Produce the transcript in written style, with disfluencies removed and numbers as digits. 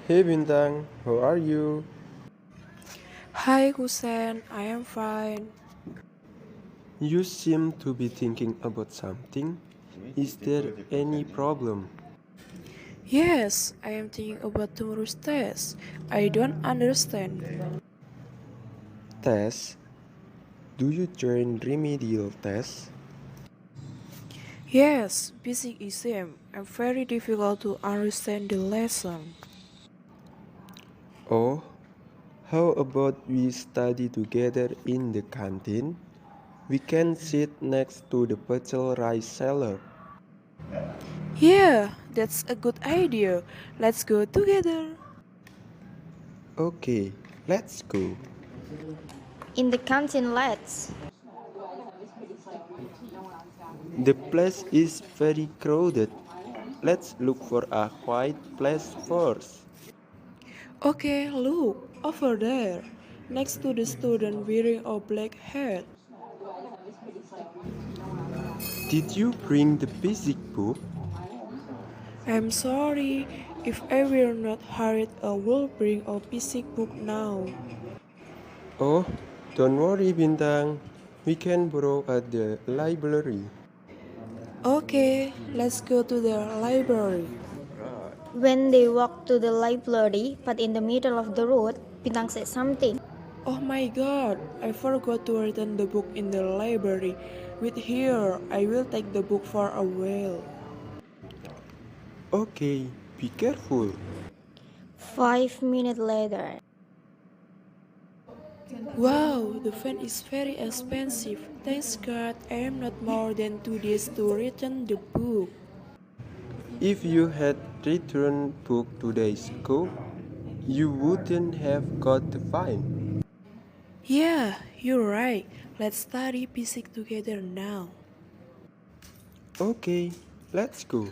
Hey Bintang, how are you? Hi Kusen, I am fine. You seem to be thinking about something. Is there any problem? Yes, I am thinking about tomorrow's test. I don't understand. Test? Do you join remedial test? Yes, basic exam. I'm very difficult to understand the lesson. Oh, how about we study together in the canteen? We can sit next to the pecel rice seller. Yeah, that's a good idea. Let's go together. Okay, let's go. In the canteen, let's. The place is very crowded. Let's look for a quiet place first. Okay, look, over there. Next to the student wearing a black hat. Did you bring the basic book? I'm sorry, if I will not hurry, I will bring a basic book now. Oh, don't worry Bintang. We can borrow at the library. Okay, let's go to the library. When they walked to the library, but in the middle of the road, Bintang said something. Oh my god, I forgot to return the book in the library. Wait here, I will take the book for a while. Okay, be careful. 5 minutes later, Wow, the fan is very expensive. Thanks God, I am not more than 2 days to return the book. If you had returned book 2 days ago, you wouldn't have got the fine. Yeah, you're right. Let's study physics together now. Okay, let's go.